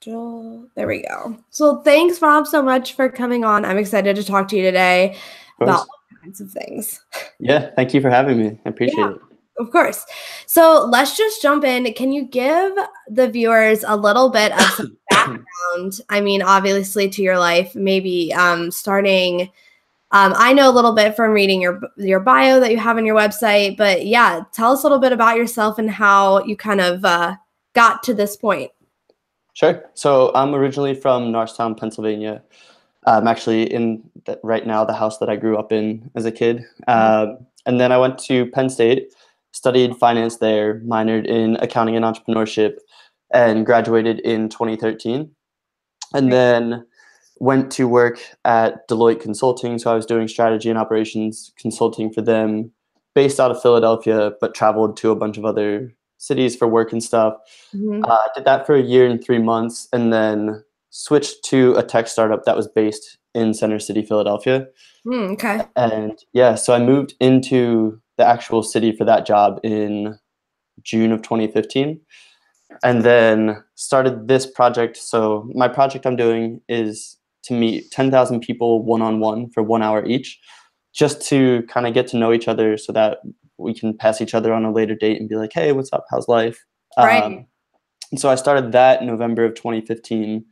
There we go. So thanks, Rob, so much for coming on. I'm excited to talk to you today about all kinds of things. Yeah, thank you for having me. I appreciate it. Of course. So let's just jump in. Can you give the viewers a little bit of some background? I mean, obviously to your life, maybe starting. I know a little bit from reading your bio that you have on your website, but yeah, tell us a little bit about yourself and how you kind of got to this point. Sure. So I'm originally from Norristown, Pennsylvania. I'm actually in right now the house that I grew up in as a kid. And then I went to Penn State, studied finance there, minored in accounting and entrepreneurship, and graduated in 2013. And then went to work at Deloitte Consulting. So I was doing strategy and operations consulting for them, based out of Philadelphia, but traveled to a bunch of other cities for work and stuff. Did that for a year and 3 months, and then switched to a tech startup that was based in Center City, Philadelphia. Okay. And yeah, so I moved into the actual city for that job in June of 2015, and then started this project. So my project I'm doing is to meet 10,000 people one-on-one for 1 hour each, just to kind of get to know each other so that we can pass each other on a later date and be like, hey, what's up? How's life? Right. And so I started that in November of 2015,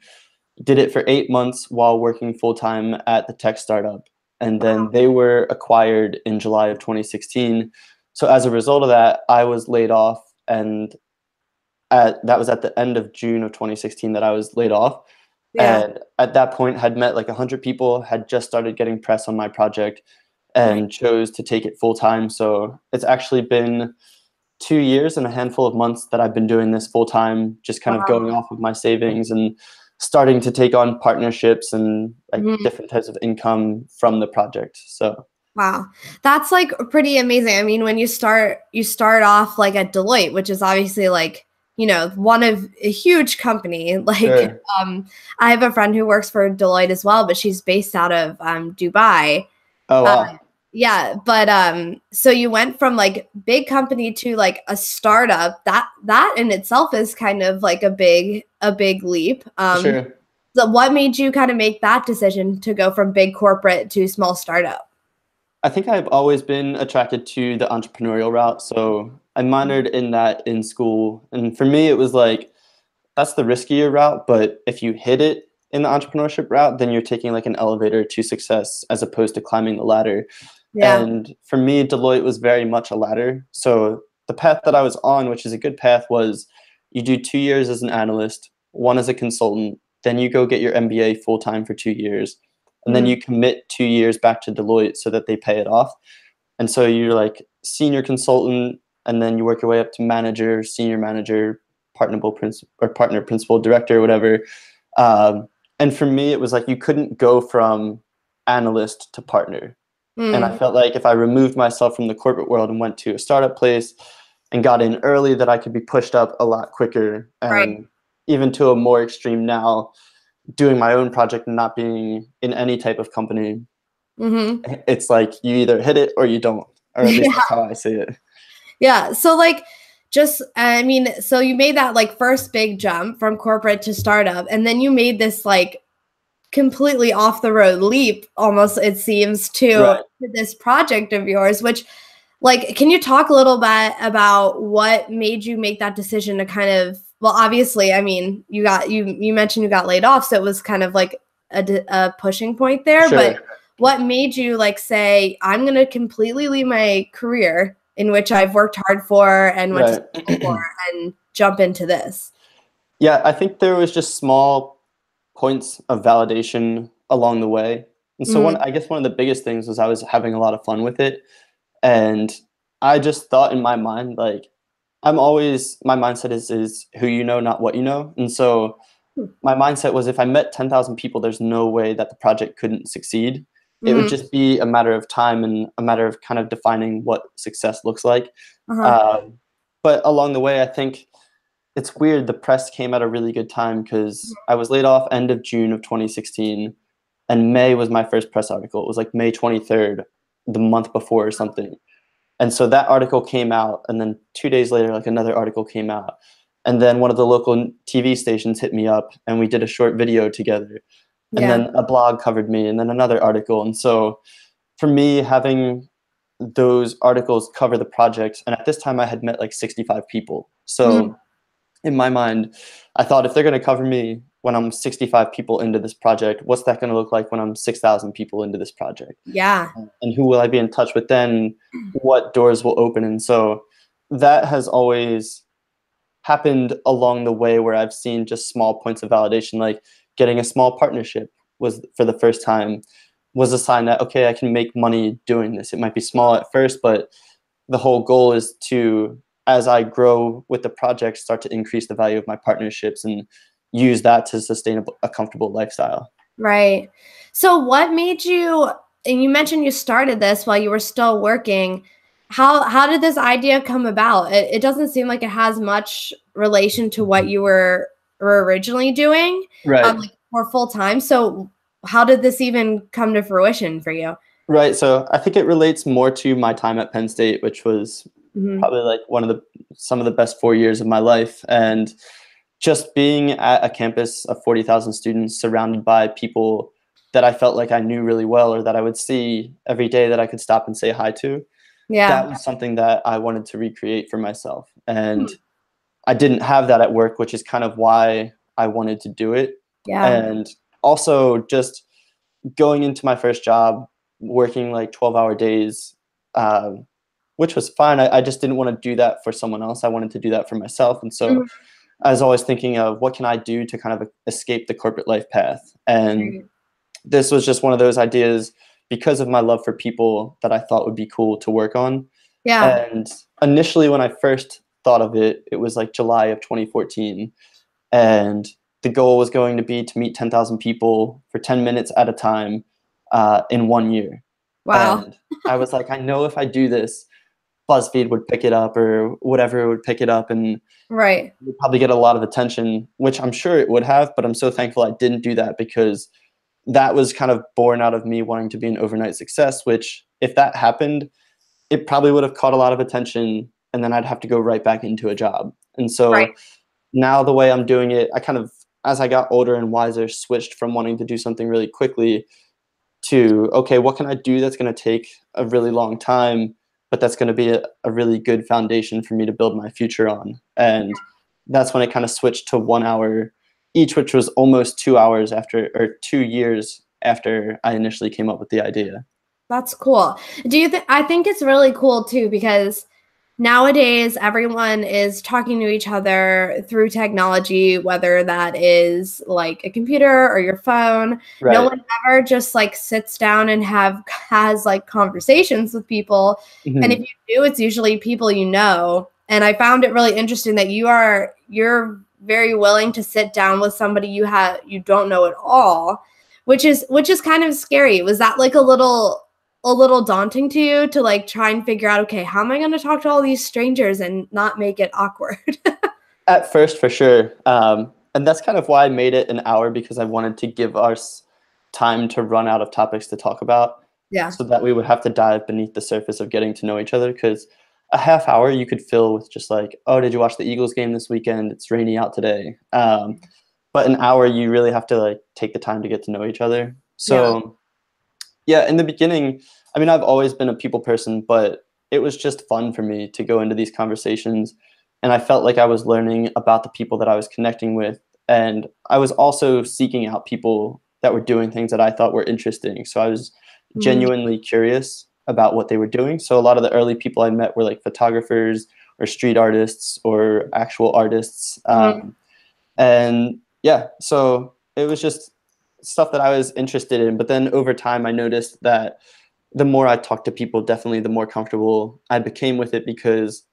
did it for 8 months while working full-time at the tech startup. And then they were acquired in July of 2016. So as a result of that, I was laid off, and that was at the end of June of 2016 that I was laid off. Yeah. And at that point had met like 100 people, had just started getting press on my project, and chose to take it full time. So it's actually been 2 years and a handful of months that I've been doing this full time, just kind of going off of my savings and starting to take on partnerships and like different types of income from the project. So wow, that's like pretty amazing. I mean, when you start off like at Deloitte, which is obviously like, you know, one of a huge company. Like, sure. I have a friend who works for Deloitte as well, but she's based out of Dubai. Oh wow. Yeah, but so you went from like big company to like a startup. That in itself is kind of like a big leap. Sure. So what made you kind of make that decision to go from big corporate to small startup? I think I've always been attracted to the entrepreneurial route. So I minored in that in school. And for me, it was like, that's the riskier route. But if you hit it in the entrepreneurship route, then you're taking like an elevator to success as opposed to climbing the ladder. Yeah. And for me, Deloitte was very much a ladder. So the path that I was on, which is a good path, was you do 2 years as an analyst, one as a consultant, then you go get your MBA full time for 2 years. And then you commit 2 years back to Deloitte so that they pay it off. And so you're like senior consultant, and then you work your way up to manager, senior manager, partner principal director, whatever. And for me, it was like you couldn't go from analyst to partner. And I felt like if I removed myself from the corporate world and went to a startup place and got in early, that I could be pushed up a lot quicker. And even to a more extreme now, doing my own project and not being in any type of company, it's like you either hit it or you don't, or at least that's how I see it. Yeah. So like, just, I mean, so you made that like first big jump from corporate to startup, and then you made this like completely off the road leap, almost it seems, to this project of yours, which like, can you talk a little bit about what made you make that decision to kind of, well, obviously, I mean, you mentioned you got laid off, so it was kind of like a pushing point there, but what made you like say, I'm going to completely leave my career in which I've worked hard for and went to school for, and jump into this? Yeah, I think there was just small points of validation along the way. And so I guess one of the biggest things was I was having a lot of fun with it. And I just thought in my mind, like, my mindset is who you know, not what you know. And so my mindset was if I met 10,000 people, there's no way that the project couldn't succeed. It would just be a matter of time and a matter of kind of defining what success looks like. But along the way, I think it's weird. The press came at a really good time because I was laid off end of June of 2016, and May was my first press article. It was like May 23rd, the month before or something. And so that article came out, and then 2 days later, like another article came out. And then one of the local TV stations hit me up and we did a short video together. And then a blog covered me and then another article. And so for me, having those articles cover the project, and at this time I had met like 65 people. So in my mind, I thought if they're going to cover me when I'm 65 people into this project, what's that going to look like when I'm 6,000 people into this project? Yeah. And who will I be in touch with then? What doors will open? And so that has always happened along the way where I've seen just small points of validation, like getting a small partnership was for the first time was a sign that, okay, I can make money doing this. It might be small at first, but the whole goal is to, as I grow with the project, start to increase the value of my partnerships and use that to sustain a comfortable lifestyle. Right. So what made you, and you mentioned you started this while you were still working. How did this idea come about? It doesn't seem like it has much relation to what you were originally doing, right? Like for full time. So how did this even come to fruition for you? Right. So I think it relates more to my time at Penn State, which was probably like some of the best 4 years of my life. And just being at a campus of 40,000 students surrounded by people that I felt like I knew really well, or that I would see every day that I could stop and say hi to. Yeah. That was something that I wanted to recreate for myself. And I didn't have that at work, which is kind of why I wanted to do it. Yeah. And also just going into my first job, working like 12-hour days, which was fine. I just didn't want to do that for someone else. I wanted to do that for myself. And so I was always thinking of what can I do to kind of escape the corporate life path. And this was just one of those ideas because of my love for people that I thought would be cool to work on. Yeah. And initially when I first thought of it, it was like July of 2014. And the goal was going to be to meet 10,000 people for 10 minutes at a time in 1 year. Wow. And I was like, I know if I do this, BuzzFeed would pick it up or whatever would pick it up and would probably get a lot of attention, which I'm sure it would have, but I'm so thankful I didn't do that because that was kind of born out of me wanting to be an overnight success, which if that happened, it probably would have caught a lot of attention and then I'd have to go right back into a job. And so now the way I'm doing it, I kind of, as I got older and wiser, switched from wanting to do something really quickly to, okay, what can I do that's going to take a really long time, but that's going to be a really good foundation for me to build my future on. And that's when it kind of switched to 1 hour each, which was almost 2 hours after, or 2 years after I initially came up with the idea. That's cool. Do you think, I think it's really cool too, because nowadays everyone is talking to each other through technology, whether that is like a computer or your phone. No one ever just like sits down and has like conversations with people. And if you do, it's usually people you know. And I found it really interesting that you're very willing to sit down with somebody you don't know at all, which is kind of scary. Was that like a little daunting to you to like try and figure out, okay, how am I going to talk to all these strangers and not make it awkward? At first, for sure. And that's kind of why I made it an hour, because I wanted to give us time to run out of topics to talk about. Yeah. So that we would have to dive beneath the surface of getting to know each other, because a half hour you could fill with just like, oh, did you watch the Eagles game this weekend? It's rainy out today. But an hour, you really have to like take the time to get to know each other. So yeah, in the beginning, I mean, I've always been a people person, but it was just fun for me to go into these conversations. And I felt like I was learning about the people that I was connecting with. And I was also seeking out people that were doing things that I thought were interesting. So I was genuinely curious about what they were doing. So a lot of the early people I met were like photographers or street artists or actual artists. And yeah, so it was just stuff that I was interested in. But then over time, I noticed that the more I talked to people, definitely the more comfortable I became with it, because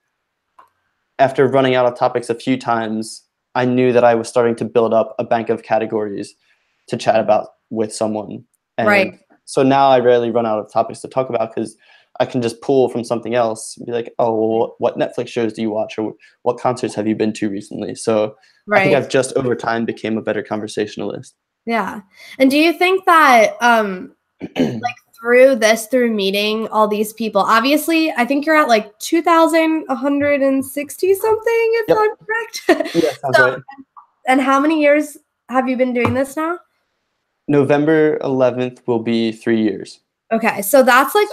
after running out of topics a few times, I knew that I was starting to build up a bank of categories to chat about with someone. And so now I rarely run out of topics to talk about, because I can just pull from something else and be like, oh, well, what Netflix shows do you watch, or what concerts have you been to recently? So I think I've just over time became a better conversationalist. Yeah. And do you think that like through meeting all these people, obviously, I think you're at like 2,160 something, if Yep. I'm correct. Yeah, sounds right. And how many years have you been doing this now? November 11th will be 3 years. Okay, so that's like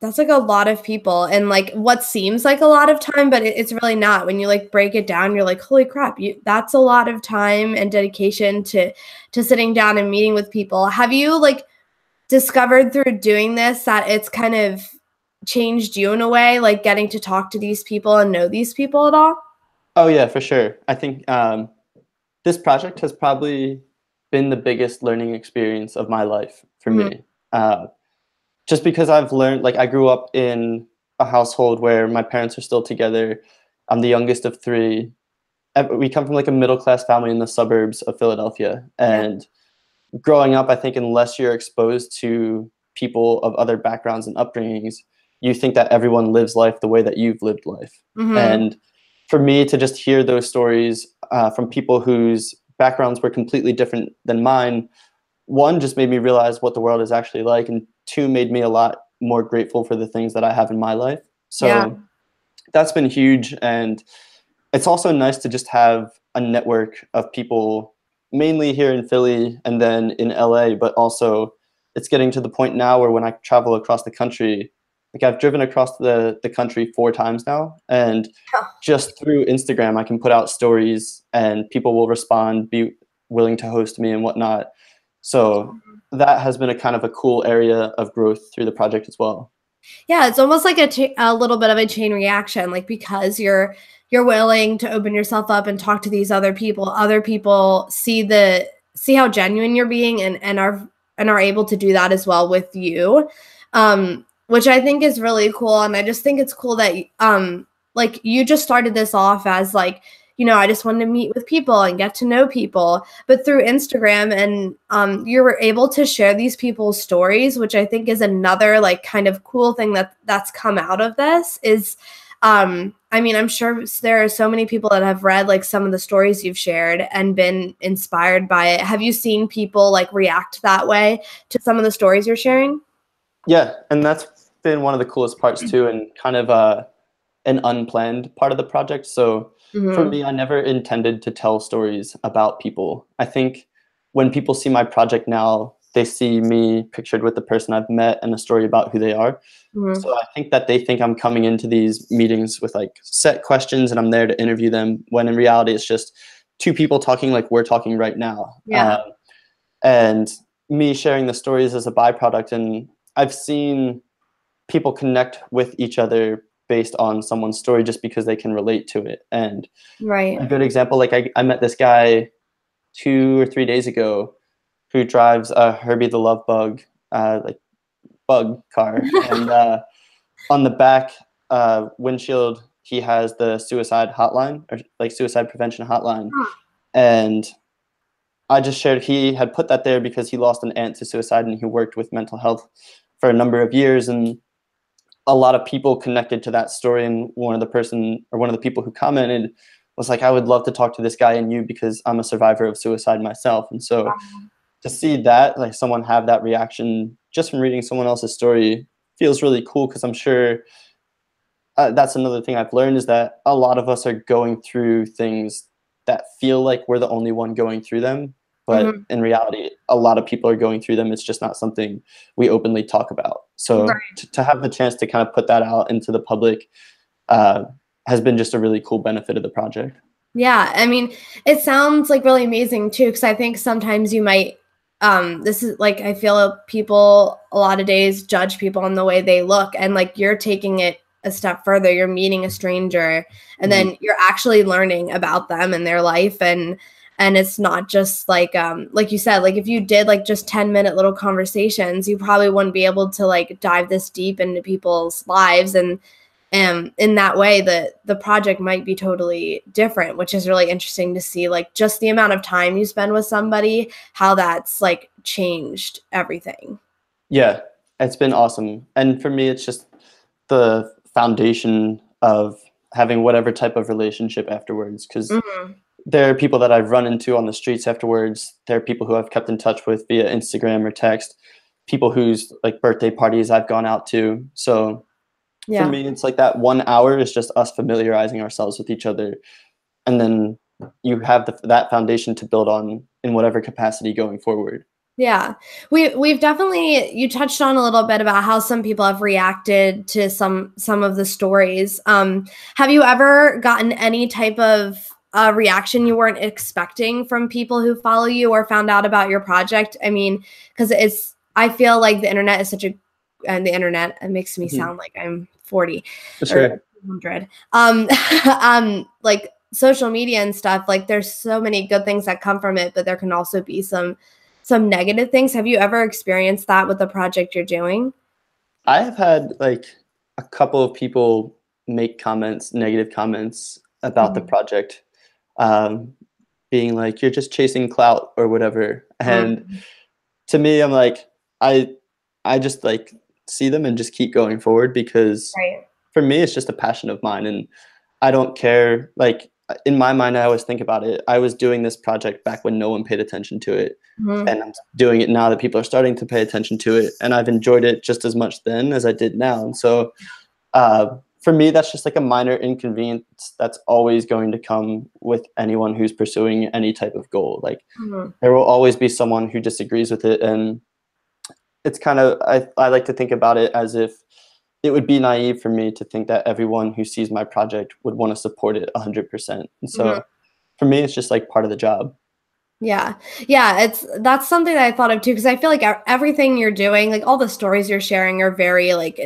that's like a lot of people, and like what seems like a lot of time, but it's really not. When you like break it down, you're like, holy crap, that's a lot of time and dedication to sitting down and meeting with people. Have you like discovered through doing this that it's kind of changed you in a way, like getting to talk to these people and know these people at all? Oh yeah, for sure. I think this project has probably been the biggest learning experience of my life for me. Just because I've learned, like I grew up in a household where my parents are still together. I'm the youngest of three. We come from like a middle-class family in the suburbs of Philadelphia. And growing up, I think unless you're exposed to people of other backgrounds and upbringings, you think that everyone lives life the way that you've lived life. And for me to just hear those stories from people whose backgrounds were completely different than mine, one, just made me realize what the world is actually like, and two, made me a lot more grateful for the things that I have in my life. So that's been huge. And it's also nice to just have a network of people, mainly here in Philly and then in LA, but also it's getting to the point now where when I travel across the country, like I've driven across the country 4 times now, and just through Instagram, I can put out stories and people will respond, be willing to host me and whatnot. So that has been a kind of a cool area of growth through the project as well. Yeah, it's almost like a little bit of a chain reaction, like because you're willing to open yourself up and talk to these other people see how genuine you're being and are able to do that as well with you. Which I think is really cool. And I just think it's cool that like you just started this off as like, I just wanted to meet with people and get to know people. But through Instagram and you were able to share these people's stories, which I think is another like kind of cool thing that's come out of this is, I mean, I'm sure there are so many people that have read like some of the stories you've shared and been inspired by it. Have you seen people like react that way to some of the stories you're sharing? Yeah, and that's been one of the coolest parts too, and kind of an unplanned part of the project. So for me, I never intended to tell stories about people. I think when people see my project now, they see me pictured with the person I've met and a story about who they are. So I think that they think I'm coming into these meetings with like set questions and I'm there to interview them, when in reality it's just 2 people talking like we're talking right now. And me sharing the stories as a byproduct. And I've seen people connect with each other based on someone's story just because they can relate to it. And a good example, like I met this guy 2 or 3 days ago who drives a Herbie the Love Bug, like bug car. And on the back windshield, he has the suicide hotline, or like suicide prevention hotline. And I just shared, he had put that there because he lost an aunt to suicide and he worked with mental health for a number of years. And a lot of people connected to that story. And one of the people who commented was like, I would love to talk to this guy and you because I'm a survivor of suicide myself. And so to see that, like someone have that reaction just from reading someone else's story feels really cool, because I'm sure that's another thing I've learned is that a lot of us are going through things that feel like we're the only one going through them. But in reality, a lot of people are going through them. It's just not something we openly talk about. So to have the chance to kind of put that out into the public has been just a really cool benefit of the project. Yeah, I mean, it sounds like really amazing too, because I think sometimes you might, this is like, I feel people a lot of days judge people on the way they look, and like you're taking it a step further. You're meeting a stranger and then you're actually learning about them and their life, and it's not just like you said, like if you did like just 10-minute little conversations, you probably wouldn't be able to like dive this deep into people's lives. And in that way, the project might be totally different, which is really interesting to see, like just the amount of time you spend with somebody, how that's like changed everything. Yeah, it's been awesome. And for me, it's just the foundation of having whatever type of relationship afterwards, because there are people that I've run into on the streets afterwards. There are people who I've kept in touch with via Instagram or text, people whose like birthday parties I've gone out to. So for Yeah. me, it's like that 1 hour is just us familiarizing ourselves with each other, and then you have that foundation to build on in whatever capacity going forward. Yeah. We've definitely, you touched on a little bit about how some people have reacted to some of the stories. Have you ever gotten any type of reaction you weren't expecting from people who follow you or found out about your project? I mean, because I feel like the internet is and the internet, it makes me sound like I'm 40 Sure. or 100. Like social media and stuff, like there's so many good things that come from it, but there can also be some negative things. Have you ever experienced that with the project you're doing? I have had like a couple of people make comments, negative comments about the project, um, being like, "You're just chasing clout" or whatever. And to me, I'm like, I just like see them and just keep going forward, because Right. for me, it's just a passion of mine, and I don't care. Like in my mind, I always think about it. I was doing this project back when no one paid attention to it, and I'm doing it now that people are starting to pay attention to it, and I've enjoyed it just as much then as I did now. And so, for me, that's just like a minor inconvenience that's always going to come with anyone who's pursuing any type of goal. Like there will always be someone who disagrees with it, and it's kind of I like to think about it as if it would be naive for me to think that everyone who sees my project would want to support it 100%. And so for me, it's just like part of the job. Yeah. Yeah, that's something that I thought of too, because I feel like everything you're doing, like all the stories you're sharing are very like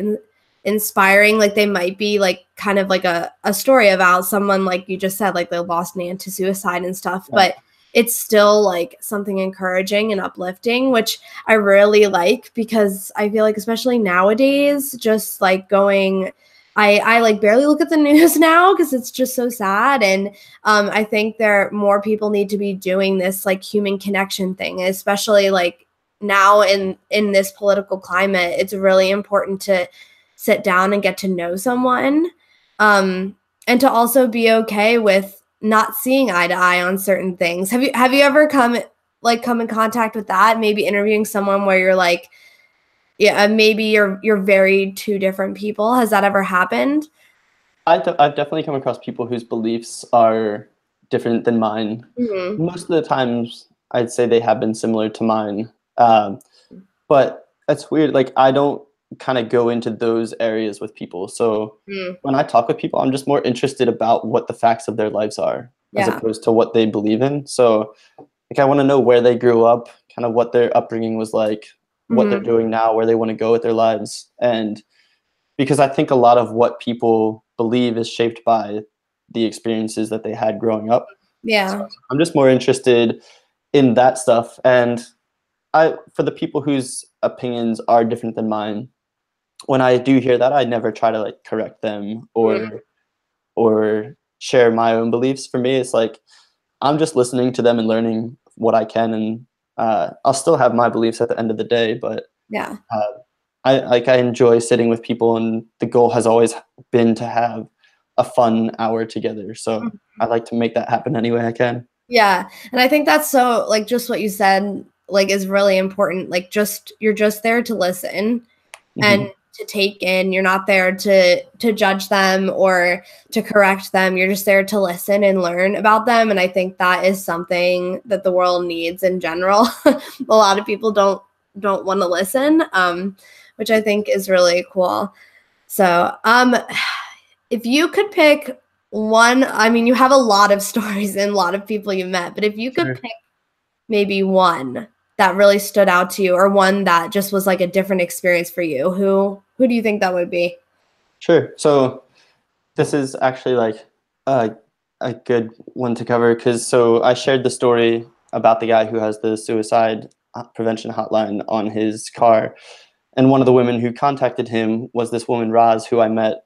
inspiring. Like they might be like kind of like a story about someone, like you just said, like they lost an aunt to suicide and stuff, but it's still like something encouraging and uplifting, which I really like, because I feel like especially nowadays, just like I like barely look at the news now because it's just so sad. And I think more people need to be doing this like human connection thing, especially like now in this political climate. It's really important to sit down and get to know someone, and to also be okay with not seeing eye to eye on certain things. Have you ever come in contact with that? Maybe interviewing someone where you're like, yeah, maybe you're very two different people. Has that ever happened? I've definitely come across people whose beliefs are different than mine. Most of the times, I'd say they have been similar to mine. But that's weird. Like I don't kind of go into those areas with people. So when I talk with people, I'm just more interested about what the facts of their lives are, as opposed to what they believe in. So like I want to know where they grew up, kind of what their upbringing was like, what they're doing now, where they want to go with their lives. And because I think a lot of what people believe is shaped by the experiences that they had growing up. Yeah. So I'm just more interested in that stuff. And for the people whose opinions are different than mine, when I do hear that, I never try to like correct them or share my own beliefs. For me, it's like I'm just listening to them and learning what I can, and I'll still have my beliefs at the end of the day. But I enjoy sitting with people, and the goal has always been to have a fun hour together. So I like to make that happen any way I can. Yeah, and I think that's so like just what you said like is really important. Like you're just there to listen and to take in. You're not there to judge them or to correct them. You're just there to listen and learn about them. And I think that is something that the world needs in general. A lot of people don't want to listen, which I think is really cool. So, if you could pick one, I mean, you have a lot of stories and a lot of people you met, but if you could pick maybe one that really stood out to you, or one that just was like a different experience for you, who do you think that would be? Sure. So this is actually like a good one to cover, because I shared the story about the guy who has the suicide prevention hotline on his car, and one of the women who contacted him was this woman Roz, who I met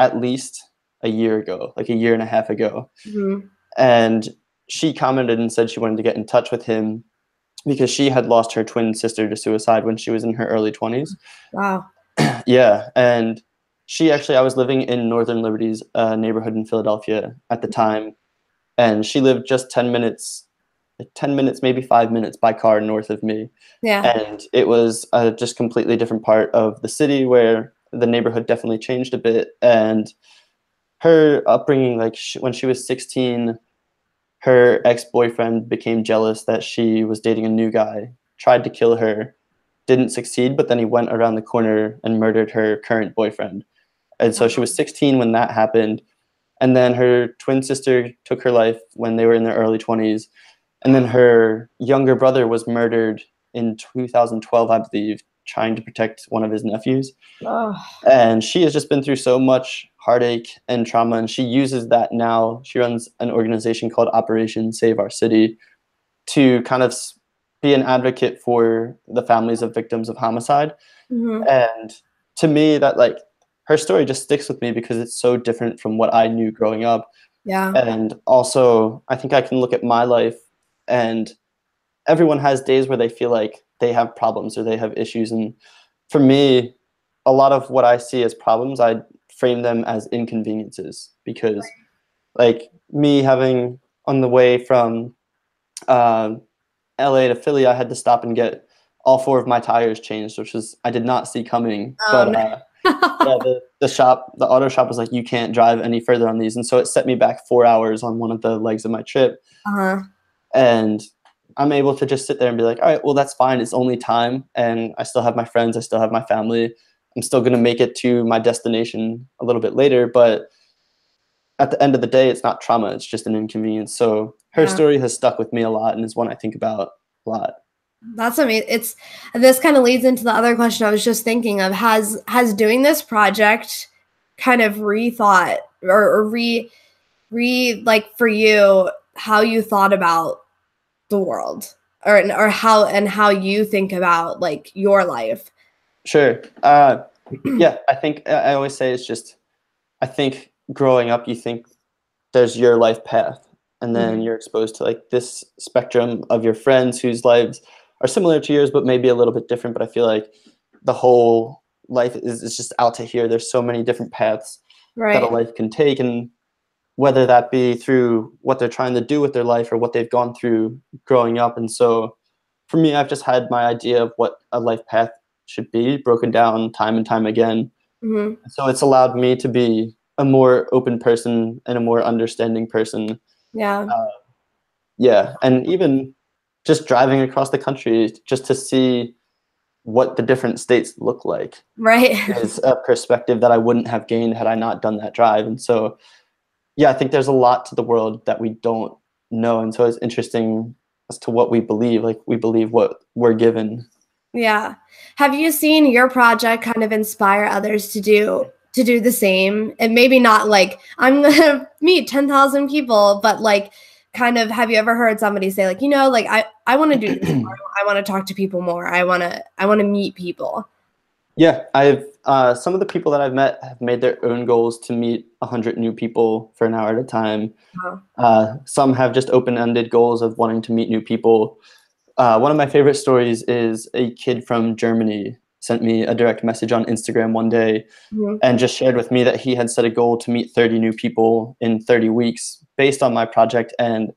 at least a year ago, like a year and a half ago. And she commented and said she wanted to get in touch with him because she had lost her twin sister to suicide when she was in her early 20s. Wow. Yeah. And I was living in Northern Liberty's neighborhood in Philadelphia at the time, and she lived just 10 minutes 10 minutes, maybe 5 minutes by car north of me. Yeah. And it was a just completely different part of the city where the neighborhood definitely changed a bit. And her upbringing, like when she was 16, her ex-boyfriend became jealous that she was dating a new guy, tried to kill her, didn't succeed, but then he went around the corner and murdered her current boyfriend. And so she was 16 when that happened. And then her twin sister took her life when they were in their early 20s. And then her younger brother was murdered in 2012, I believe, trying to protect one of his nephews. Oh. And she has just been through so much heartache and trauma, and she uses that now. She runs an organization called Operation Save Our City to kind of be an advocate for the families of victims of homicide. Mm-hmm. And to me, that like her story just sticks with me because it's so different from what I knew growing up. Yeah. And also, I think I can look at my life, and everyone has days where they feel like they have problems or they have issues. And for me, a lot of what I see as problems, I frame them as inconveniences, because like me having on the way from LA to Philly, I had to stop and get all 4 of my tires changed, which is I did not see coming. But yeah, the auto shop was like, you can't drive any further on these. And so it set me back 4 hours on one of the legs of my trip. Uh-huh. And I'm able to just sit there and be like, all right, well, that's fine. It's only time. And I still have my friends. I still have my family. I'm still going to make it to my destination a little bit later. But at the end of the day, it's not trauma. It's just an inconvenience. So her story has stuck with me a lot and is one I think about a lot. That's amazing. This kind of leads into the other question I was just thinking of. Has doing this project kind of rethought or like for you how you thought about the world or how you think about like your life? Sure. Yeah, I think I always say it's just, I think growing up, you think there's your life path, and then you're exposed to like this spectrum of your friends whose lives are similar to yours, but maybe a little bit different. But I feel like the whole life is just out to here. There's so many different paths that a life can take, and whether that be through what they're trying to do with their life or what they've gone through growing up. And so for me, I've just had my idea of what a life path should be broken down time and time again. So it's allowed me to be a more open person and a more understanding person. Yeah. Yeah. And even just driving across the country just to see what the different states look like. Is a perspective that I wouldn't have gained had I not done that drive. And so, yeah, I think there's a lot to the world that we don't know. And so it's interesting as to what we believe. Like we believe what we're given. Yeah. Have you seen your project kind of inspire others to do the same? And maybe not like, I'm going to meet 10,000 people, but like kind of, have you ever heard somebody say like, like I want to do this more. I want to talk to people more. I want to meet people. Yeah, I've some of the people that I've met have made their own goals to meet 100 new people for an hour at a time. Some have just open-ended goals of wanting to meet new people. One of my favorite stories is a kid from Germany sent me a direct message on Instagram one day and just shared with me that he had set a goal to meet 30 new people in 30 weeks based on my project. And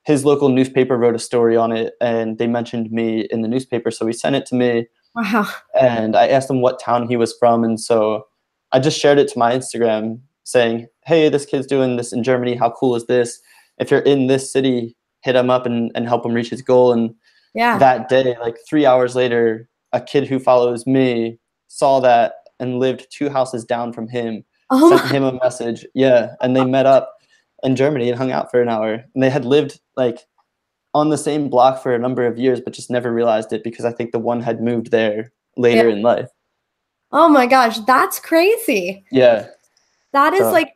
his local newspaper wrote a story on it, and they mentioned me in the newspaper. So he sent it to me. Wow. And I asked him what town he was from. And so I just shared it to my Instagram saying, hey, this kid's doing this in Germany. How cool is this? If you're in this city, hit him up and help him reach his goal. And that day, like 3 hours later, a kid who follows me saw that and lived 2 houses down from him, sent him a message. Yeah. And they met up in Germany and hung out for an hour. And they had lived like on the same block for a number of years, but just never realized it because I think the one had moved there later in life. Oh my gosh, that's crazy. Yeah. That is like,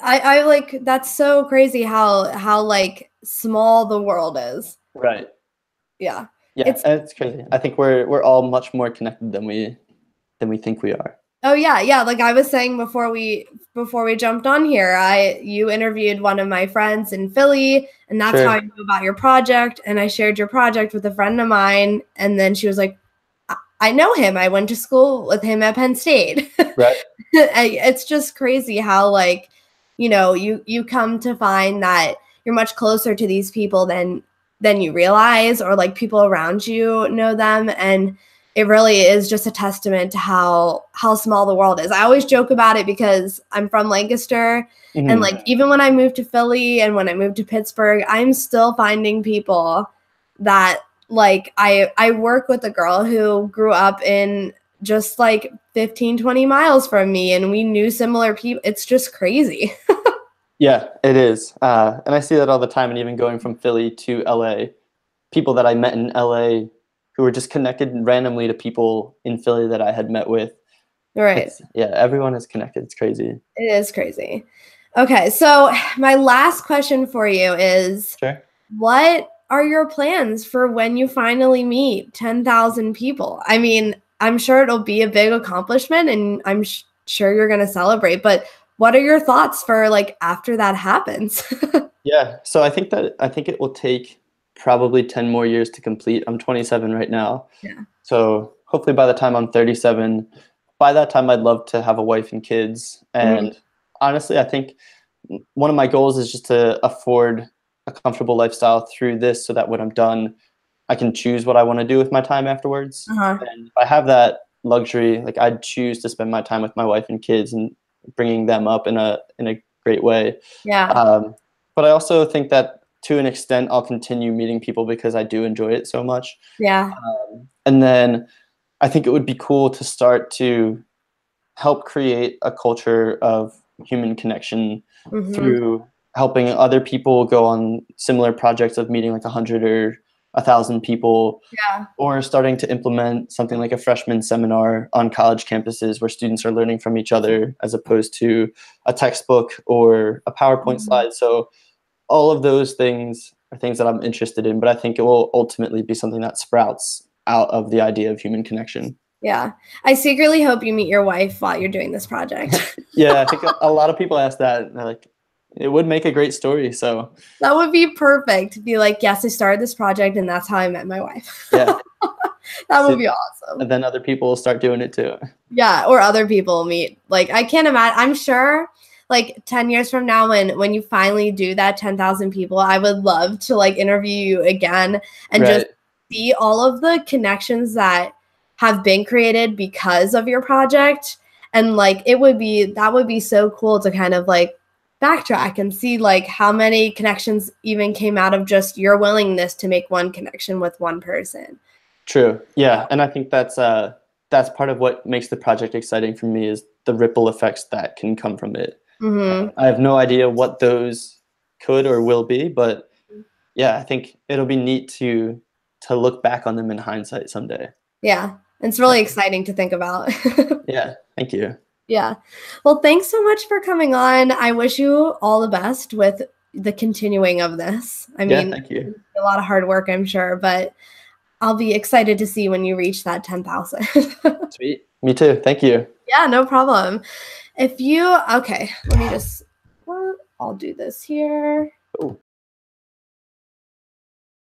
I like, that's so crazy how like small the world is. Right. Yeah. Yeah, it's crazy. I think we're all much more connected than we think we are. Oh yeah. Like I was saying before we jumped on here, you interviewed one of my friends in Philly, and that's how I knew about your project. And I shared your project with a friend of mine, and then she was like, I know him. I went to school with him at Penn State. Right. It's just crazy how like, you come to find that you're much closer to these people than than you realize, or like people around you know them. And it really is just a testament to how small the world is. I always joke about it because I'm from Lancaster, and like even when I moved to Philly and when I moved to Pittsburgh, I'm still finding people that like I work with a girl who grew up in just like 15, 20 miles from me, and we knew similar people. It's just crazy. Yeah, it is. And I see that all the time. And even going from Philly to LA, people that I met in LA who were just connected randomly to people in Philly that I had met with. Right. Yeah, everyone is connected. It's crazy. It is crazy. Okay, so my last question for you is, Sure. What are your plans for when you finally meet 10,000 people? I mean, I'm sure it'll be a big accomplishment, and I'm sure you're going to celebrate, but what are your thoughts for like after that happens? Yeah, so I think it will take probably 10 more years to complete. I'm 27 right now. Yeah. So hopefully by the time I'm 37, by that time I'd love to have a wife and kids. And honestly, I think one of my goals is just to afford a comfortable lifestyle through this, so that when I'm done, I can choose what I want to do with my time afterwards. And if I have that luxury, like I'd choose to spend my time with my wife and kids and bringing them up in a great way. Yeah. But I also think that to an extent, I'll continue meeting people because I do enjoy it so much. Yeah. And then I think it would be cool to start to help create a culture of human connection through helping other people go on similar projects of meeting like 100 or 1,000 people. Yeah. Or starting to implement something like a freshman seminar on college campuses where students are learning from each other as opposed to a textbook or a PowerPoint slide. So all of those things are things that I'm interested in, but I think it will ultimately be something that sprouts out of the idea of human connection. Yeah. I secretly hope you meet your wife while you're doing this project. Yeah, I think a lot of people ask that. And they're like, it would make a great story. So that would be perfect to be like, yes, I started this project and that's how I met my wife. Yeah. That would be awesome. And then other people will start doing it too. Yeah, or other people meet. Like, I can't imagine. I'm sure like 10 years from now, when you finally do that 10,000 people, I would love to like interview you again and just see all of the connections that have been created because of your project. And like that would be so cool to kind of like backtrack and see like how many connections even came out of just your willingness to make one connection with one person. True. Yeah. And I think that's part of what makes the project exciting for me, is the ripple effects that can come from it. I have no idea what those could or will be, but yeah, I think it'll be neat to look back on them in hindsight someday. Yeah. It's really exciting to think about. Yeah. Thank you. Yeah. Well, thanks so much for coming on. I wish you all the best with the continuing of this. I mean, thank you. A lot of hard work, I'm sure, but I'll be excited to see when you reach that 10,000. Sweet. Me too. Thank you. Yeah, no problem. Okay, let me just, I'll do this here. Oh.